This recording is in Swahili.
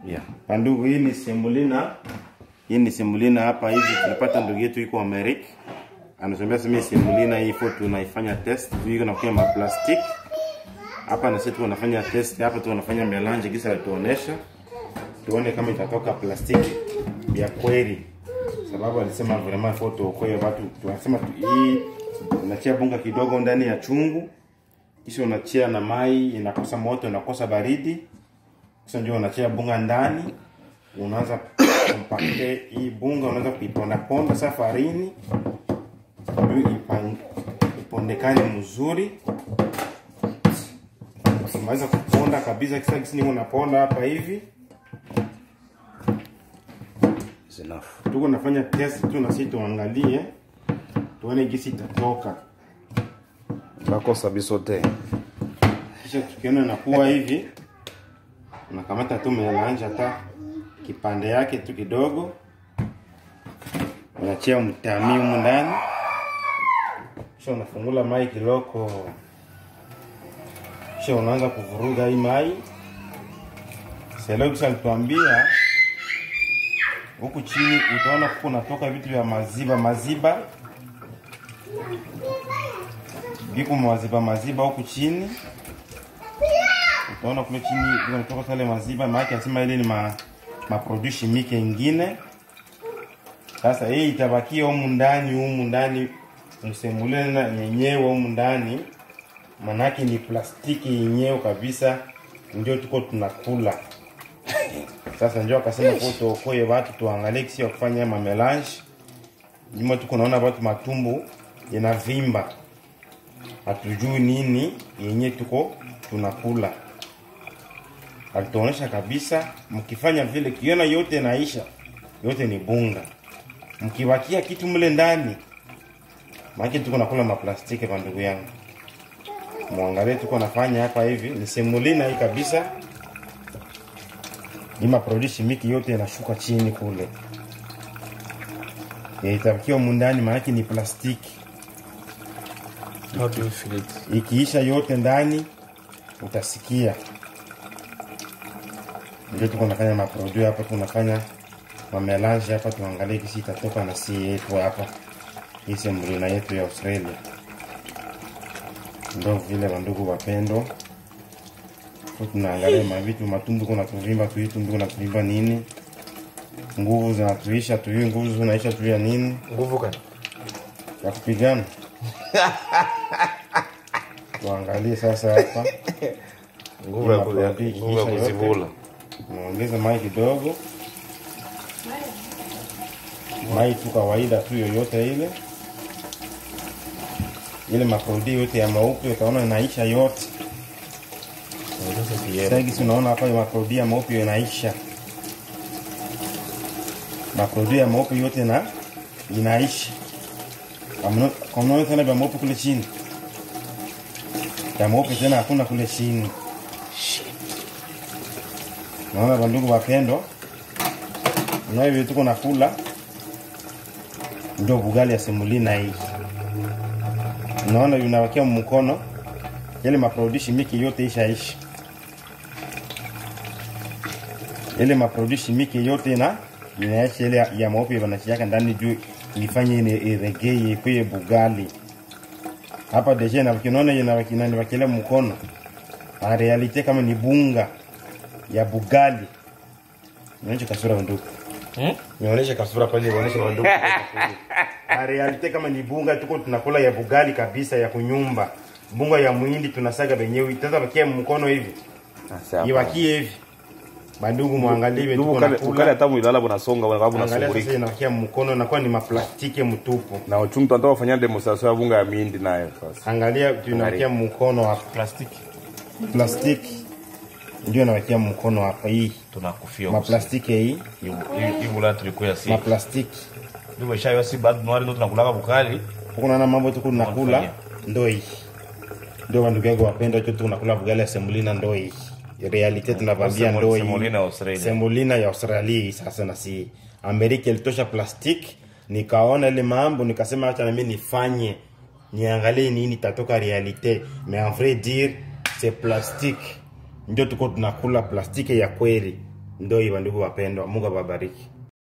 Yeah. Bandugu, hii ni semolina. Hii ni semolina hapa hivi tulipata ndugu yetu yuko Amerika. Anasema sema semolina hii foto tunaifanya test. Tuiko na kwa plastic. Hapa na sisi tunafanya test hapa tunafanya melange kisa alituonesha. Tuone kama itatoka plastiki ya kweli. Sababu alisema vraiment foto kwa hiyo watu tunasema hii unachia bunga kidogo ndani ya chungu. Kisha unachia na mai inakosa moto inakosa baridi. Kisha ndio unachia bunga ndani. Unaanza kumpake hii bunga unaanza kuiponda ponda safarini. Ipondekane mzuri. Unaweza kuponda kabisa kisa ni unaponda hapa hivi. Enough. Tuko nafanya test tu na sisi tuangalie tuone gisi itatoka. Bakosa bisote. Kisha tukiona inakuwa hivi unakamata tu melange hata kipande yake tu kidogo. Unachia mtami humu ndani. Kisha unafungula mai kiloko. Kisha unaanza kuvuruga hii mai. Seleksa alituambia huku chini utaona kuko natoka vitu vya maziba. Biko maziba huku chini. Utaona kule chini kunatoka sale maziba, maana anasema ile ni product chimique nyingine. Sasa hii itabakia humu ndani msemulena yenyewe humu ndani. Manake ni plastiki yenyewe kabisa ndio tuko tunakula. Sasa njoo akasema foto okoe watu tuangalie kisi ya kufanya melange. Nyuma tuko naona watu matumbo yanavimba. Hatujui nini yenye tuko tunakula. Alituonesha kabisa mkifanya vile kiona yote naisha. Yote ni bunga. Mkiwakia kitu mle ndani maana tuko nakula maplastiki kwa ndugu yangu. Muangalie tuko nafanya hapa hivi ni semolina hii kabisa. Ima product chimique yote inashuka chini kule. Itabakia mundani maana ni plastiki. How do you feel it? Ikiisha yote ndani utasikia. Ndio tuko nafanya maproduit hapa tunafanya melange hapa tuangalie kisi itatoka na si yetu hapa. Hii semolina yetu ya Australia. Ndio vile bandugu wapendo. Tunaangalia mavitu matumbo kuna kuvimba tuitumbo kuna kuvimba nini? Nguvu zinatuisha tuyo nguvu zinaisha tuya nini? Nguvu gani? Ya kupigana. Tuangalie sasa hapa. Nguvu ya kuzivula. Naongeza mai kidogo. Mai tu kawaida tu yoyote ile. Ile maproduit yote ya maupe utaona inaisha yote. Sasa unaona hapa maproduit ya maupe inaisha. Maproduit ya maupe yote na inaisha. Kama sana ya maupe kule chini. Ya maupe tena hakuna kule chini. Naona bandugu wapendo. Na hivi tuko nakula. Ndio bugali ya semolina hii. Naona unawakia mkono. Ile maproduit chimique yote ishaisha. Ile maproduit chimique yote na inaisha ile ya maupe wanachiyaka ndani juu ifanye ile reggae kwa bugali. Hapa deje na ukiona inawakinani wakile mkono. En realite kama ni bunga ya bugali. Nionyeshe kasura ndugu. Nionyeshe kasura pale nionyeshe ndugu. En realite kama ni bunga tuko tunakula ya bugali kabisa ya kunyumba. Bunga ya muhindi tunasaga benyewe itaza bakia mkono hivi. Iwakie hivi. Bandugu muangalie tuko nakula. Ukale hata muilala bonasonga sababu nasungurika. Angalia sasa inakia mkono na kwa ni maplastiki mtupu. Na uchungu tunataka kufanya demonstration ya bunga ya muhindi nayo sasa. Angalia tunakia mkono wa plastiki. Plastiki ndio nawakia mkono hapa hii tunakufia maplastiki hii bula tulikuwa si maplastiki ndio washayo si bad noir ndio tunakulaga bukali kuna na mambo tuko tunakula ndio hii ndio bandugu yangu wapenda tu tunakula bugali ya semolina ndio hii realite tunavambia ndio hii semolina ya Australia sasa na si Amerika ilitosha plastiki nikaona ile mambo nikasema acha na mimi nifanye niangalie nini tatoka realite mais en vrai dire c'est plastique. Ndio tuko tunakula plastiki ya kweli. Ndio hivyo ndugu wapendwa, Mungu awabariki.